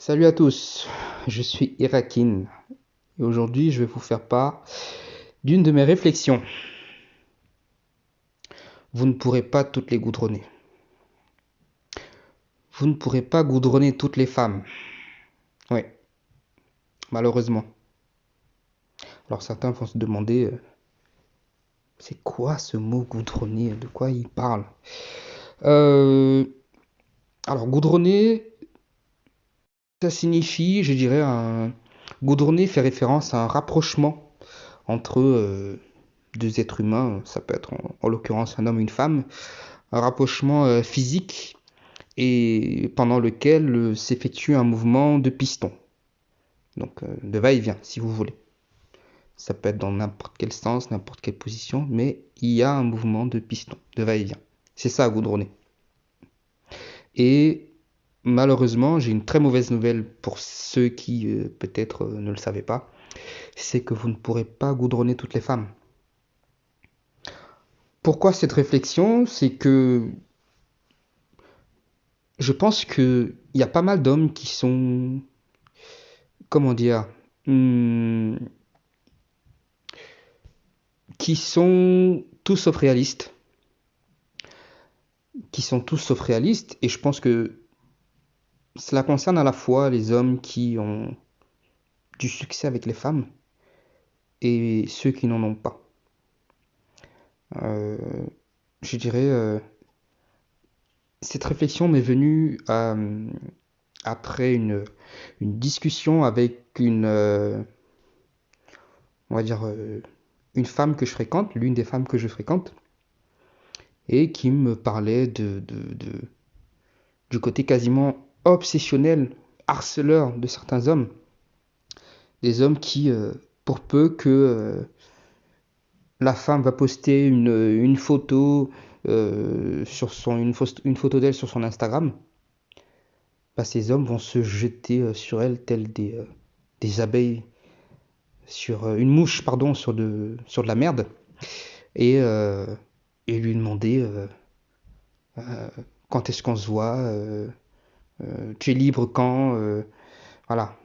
Salut à tous, je suis Irakin et aujourd'hui je vais vous faire part d'une de mes réflexions. Vous ne pourrez pas toutes les goudronner. Vous ne pourrez pas goudronner toutes les femmes. Oui, malheureusement. Alors certains vont se demander, c'est quoi ce mot goudronner? De quoi il parle? Euh, alors goudronner, ça signifie, je dirais, goudronner fait référence à un rapprochement entre deux êtres humains. Ça peut être en l'occurrence un homme et une femme. Un rapprochement physique et pendant lequel s'effectue un mouvement de piston, donc de va-et-vient si vous voulez. Ça peut être dans n'importe quel sens, n'importe quelle position, mais il y a un mouvement de piston, de va-et-vient. C'est ça à goudronner. Et malheureusement, j'ai une très mauvaise nouvelle pour ceux qui peut-être ne le savaient pas, c'est que vous ne pourrez pas goudronner toutes les femmes. Pourquoi cette réflexion? C'est que je pense qu'il y a pas mal d'hommes qui sont, comment dire, hmm, qui sont tous sauf réalistes, et je pense que cela concerne à la fois les hommes qui ont du succès avec les femmes et ceux qui n'en ont pas. Euh, je dirais, cette réflexion m'est venue après une discussion avec on va dire, une femme que je fréquente, l'une des femmes que je fréquente, et qui me parlait du côté quasiment obsessionnel, harceleur de certains hommes. Des hommes qui, pour peu que la femme va poster une photo, une photo d'elle sur son Instagram, bah, ces hommes vont se jeter sur elle tels des abeilles sur une mouche, pardon, sur de la merde, et, euh, et lui demander euh, quand est-ce qu'on se voit, tu es libre quand, voilà.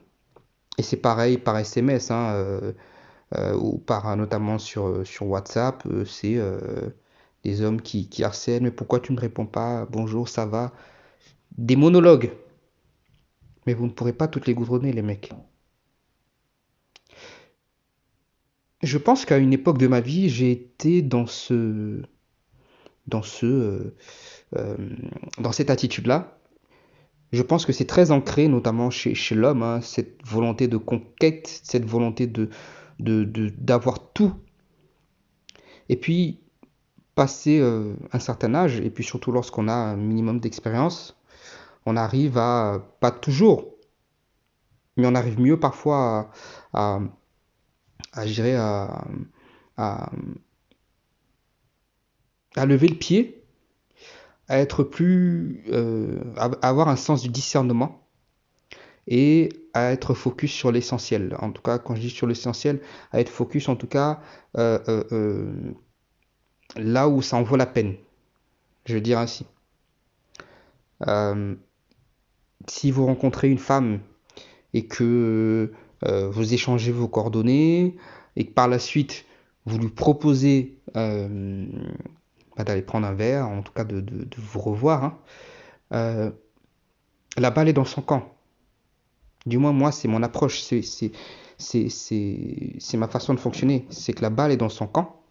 Et c'est pareil par SMS, hein, ou par notamment sur WhatsApp, c'est des hommes qui harcèlent, mais pourquoi tu ne réponds pas, bonjour, ça va, des monologues, mais vous ne pourrez pas toutes les goudronner, les mecs. Je pense qu'à une époque de ma vie, j'ai été dans ce, euh, dans cette attitude-là. Je pense que c'est très ancré, notamment chez l'homme, hein, cette volonté de conquête, cette volonté d'avoir tout. Et puis, passé un certain âge, et puis surtout lorsqu'on a un minimum d'expérience, on arrive à, pas toujours, mais on arrive mieux parfois à, je dirais, à, à lever le pied, à être plus, à avoir un sens du discernement et à être focus sur l'essentiel. En tout cas, quand je dis sur l'essentiel, à être focus en tout cas euh, euh, euh, là où ça en vaut la peine, je veux dire ainsi. Euh, si vous rencontrez une femme et que vous échangez vos coordonnées et que par la suite vous lui proposez d'aller prendre un verre, en tout cas de vous revoir, hein, euh, la balle est dans son camp. Du moins, moi, c'est mon approche, c'est ma façon de fonctionner. C'est que la balle est dans son camp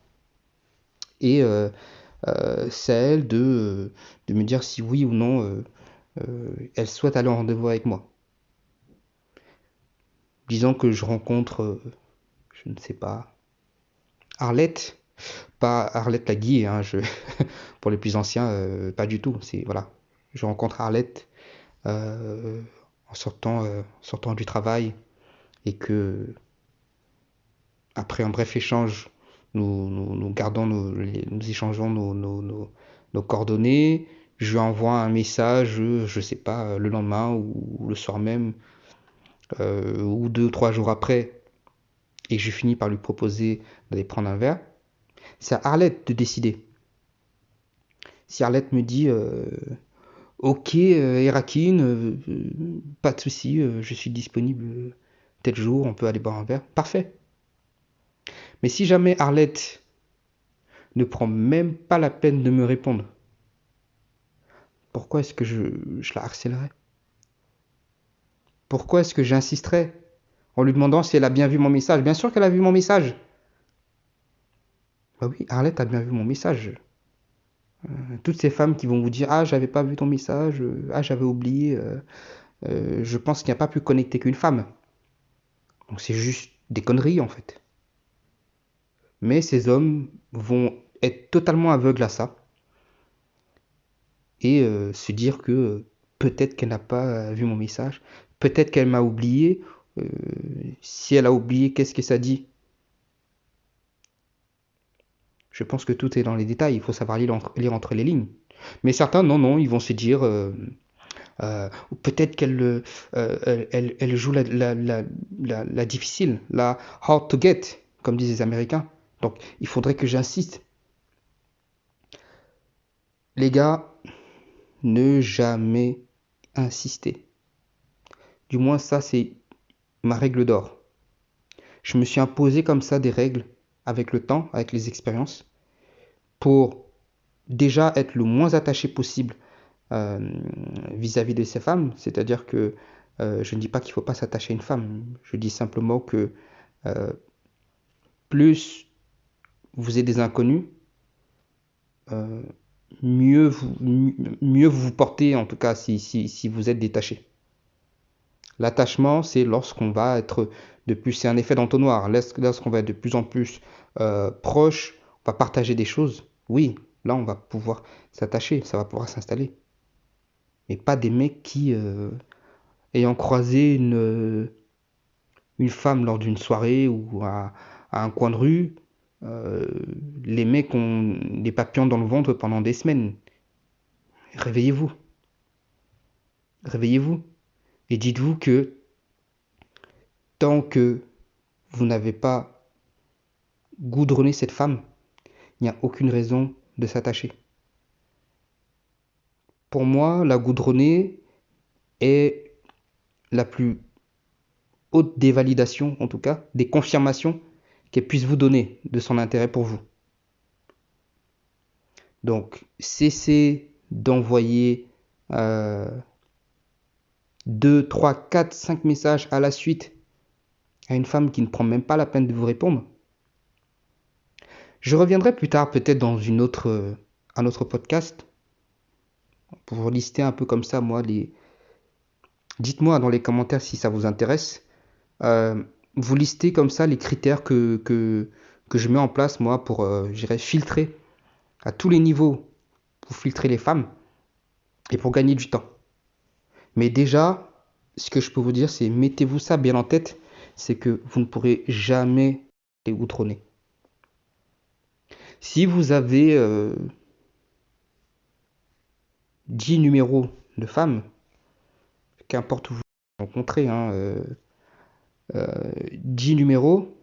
et c'est à elle de me dire si oui ou non elle souhaite aller en rendez-vous avec moi. Disons que je rencontre, je ne sais pas, Arlette, pas Arlette Laguier, hein, pour les plus anciens, pas du tout. C'est voilà, je rencontre Arlette euh, sortant du travail et que après un bref échange, nous gardons nous échangeons nos coordonnées. Je lui envoie un message, je sais pas, le lendemain ou le soir même, ou 2 ou 3 jours après, et je finis par lui proposer d'aller prendre un verre. C'est à Arlette de décider. Si Arlette me dit Ok, Erakin, pas de souci, je suis disponible tel jour, on peut aller boire un verre. Parfait. Mais si jamais Arlette ne prend même pas la peine de me répondre, pourquoi est-ce que je la harcèlerais? Pourquoi est-ce que j'insisterais en lui demandant si elle a bien vu mon message? Bien sûr qu'elle a vu mon message. Bah oui, Arlette a bien vu mon message. Toutes ces femmes qui vont vous dire: ah, j'avais pas vu ton message, ah, j'avais oublié, je pense qu'il n'y a pas plus connecté qu'une femme. Donc c'est juste des conneries en fait. Mais ces hommes vont être totalement aveugles à ça et se dire que peut-être qu'elle n'a pas vu mon message, peut-être qu'elle m'a oublié. Euh, Si elle a oublié, qu'est-ce que ça dit? Je pense que tout est dans les détails, il faut savoir lire entre les lignes. Mais certains, non, non, ils vont se dire, ou peut-être qu'elle elle joue la difficile, la hard to get, comme disent les Américains. Donc il faudrait que j'insiste. Les gars, ne jamais insister. Du moins ça, c'est ma règle d'or. Je me suis imposé comme ça des règles avec le temps, avec les expériences, pour déjà être le moins attaché possible euh, vis-à-vis de ces femmes. C'est-à-dire que je ne dis pas qu'il ne faut pas s'attacher à une femme. Je dis simplement que euh, plus vous êtes des inconnus, euh, mieux vous vous portez, en tout cas si vous êtes détaché. L'attachement, c'est lorsqu'on va être de plus, c'est un effet d'entonnoir. Lorsqu'on va être de plus en plus proche, on va partager des choses. Oui, là, on va pouvoir s'attacher, ça va pouvoir s'installer. Mais pas des mecs qui, ayant croisé une femme lors d'une soirée ou à un coin de rue, euh, les mecs ont des papillons dans le ventre pendant des semaines. Réveillez-vous, réveillez-vous. Et dites-vous que tant que vous n'avez pas goudronné cette femme, il n'y a aucune raison de s'attacher. Pour moi, la goudronnée est la plus haute des validations, en tout cas, des confirmations qu'elle puisse vous donner de son intérêt pour vous. Donc, cessez d'envoyer 2, 3, 4, 5 messages à la suite à une femme qui ne prend même pas la peine de vous répondre. Je reviendrai plus tard, peut-être dans un autre podcast, pour vous lister un peu comme ça, moi, dites-moi dans les commentaires si ça vous intéresse. Euh, Vous listez comme ça les critères que je mets en place, moi, pour, filtrer à tous les niveaux, pour filtrer les femmes et pour gagner du temps. Mais déjà, ce que je peux vous dire, c'est mettez-vous ça bien en tête, c'est que vous ne pourrez jamais les outronner. Si vous avez 10 numéros de femmes, qu'importe où vous rencontrez, hein, 10 numéros,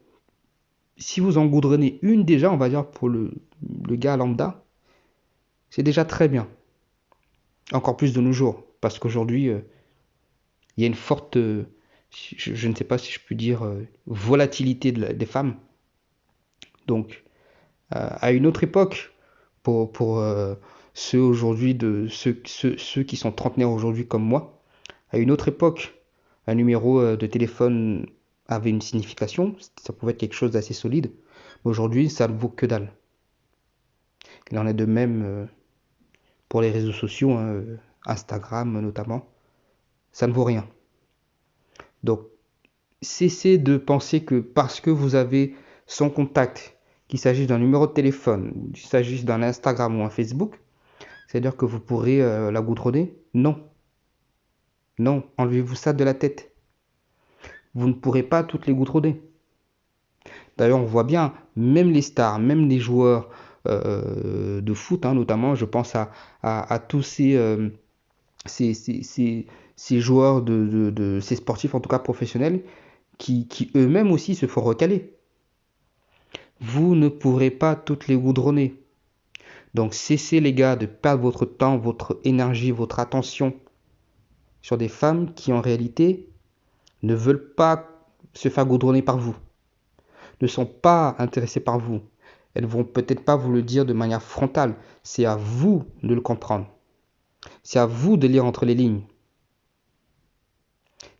si vous en goudronnez une déjà, on va dire pour le gars lambda, c'est déjà très bien. Encore plus de nos jours, parce qu'aujourd'hui, il y a une forte, je ne sais pas si je peux dire, volatilité des femmes. Donc, à une autre époque, pour ceux aujourd'hui, ceux qui sont trentenaires aujourd'hui comme moi, à une autre époque, un numéro de téléphone avait une signification, ça pouvait être quelque chose d'assez solide. Mais aujourd'hui, ça ne vaut que dalle. Il en est de même pour les réseaux sociaux, hein, Instagram notamment. Ça ne vaut rien. Donc, cessez de penser que parce que vous avez son contact, qu'il s'agisse d'un numéro de téléphone, qu'il s'agisse d'un Instagram ou un Facebook, c'est-à-dire que vous pourrez la goudronner. Non. Non, enlevez-vous ça de la tête. Vous ne pourrez pas toutes les goudronner. D'ailleurs, on voit bien, même les stars, même les joueurs de foot, hein, notamment, je pense à tous ces, ces- ces- ces joueurs ces sportifs, en tout cas professionnels, qui eux-mêmes aussi se font recaler. Vous ne pourrez pas toutes les goudronner. Donc cessez les gars de perdre votre temps, votre énergie, votre attention sur des femmes qui en réalité ne veulent pas se faire goudronner par vous, ne sont pas intéressées par vous. Elles vont peut-être pas vous le dire de manière frontale. C'est à vous de le comprendre. C'est à vous de lire entre les lignes.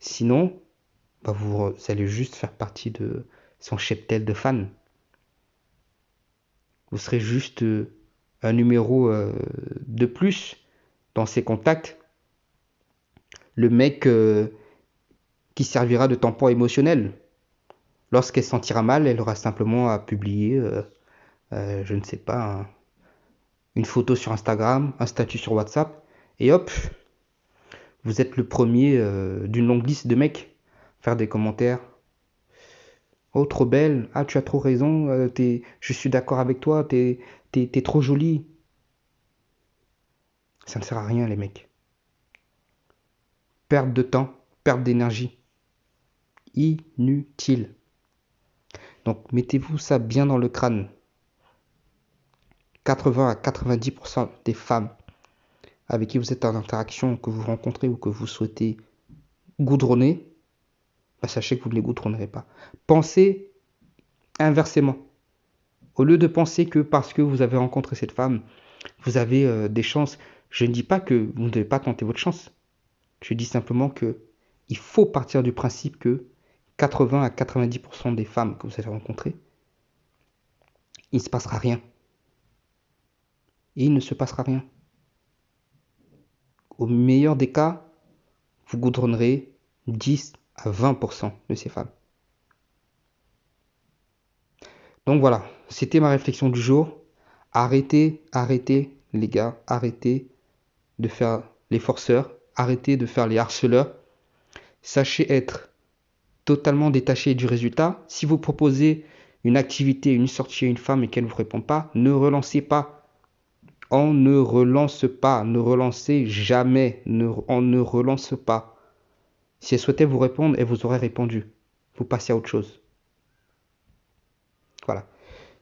Sinon, vous allez juste faire partie de son cheptel de fans. Vous serez juste un numéro de plus dans ses contacts. Le mec qui servira de tampon émotionnel. Lorsqu'elle se sentira mal, elle aura simplement à publier, je ne sais pas, une photo sur Instagram, un statut sur WhatsApp, et hop, vous êtes le premier d'une longue liste de mecs. Faire des commentaires. Oh, trop belle. Ah, tu as trop raison. Je suis d'accord avec toi. T'es trop jolie. Ça ne sert à rien, les mecs. Perte de temps, perte d'énergie. Inutile. Donc, mettez-vous ça bien dans le crâne. 80 à 90% des femmes avec qui vous êtes en interaction, que vous rencontrez ou que vous souhaitez goudronner, sachez que vous ne les goudronnerez pas. Pensez inversement. Au lieu de penser que parce que vous avez rencontré cette femme, vous avez des chances, je ne dis pas que vous ne devez pas tenter votre chance. Je dis simplement que il faut partir du principe que 80 à 90% des femmes que vous allez rencontrer, il ne se passera rien. Et il ne se passera rien. Au meilleur des cas, vous goudronnerez 10 à 20% de ces femmes. Donc voilà, c'était ma réflexion du jour. Arrêtez les gars, arrêtez de faire les forceurs, arrêtez de faire les harceleurs. Sachez être totalement détaché du résultat. Si vous proposez une activité, une sortie à une femme et qu'elle ne vous répond pas, ne relancez pas. On ne relance pas, ne relancez jamais, on ne relance pas. Si elle souhaitait vous répondre, elle vous aurait répondu. Vous passez à autre chose. Voilà.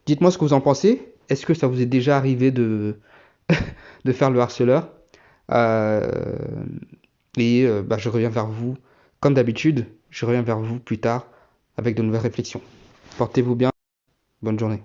Dites-moi ce que vous en pensez. Est-ce que ça vous est déjà arrivé de faire le harceleur? Je reviens vers vous, comme d'habitude, je reviens vers vous plus tard avec de nouvelles réflexions. Portez-vous bien, bonne journée.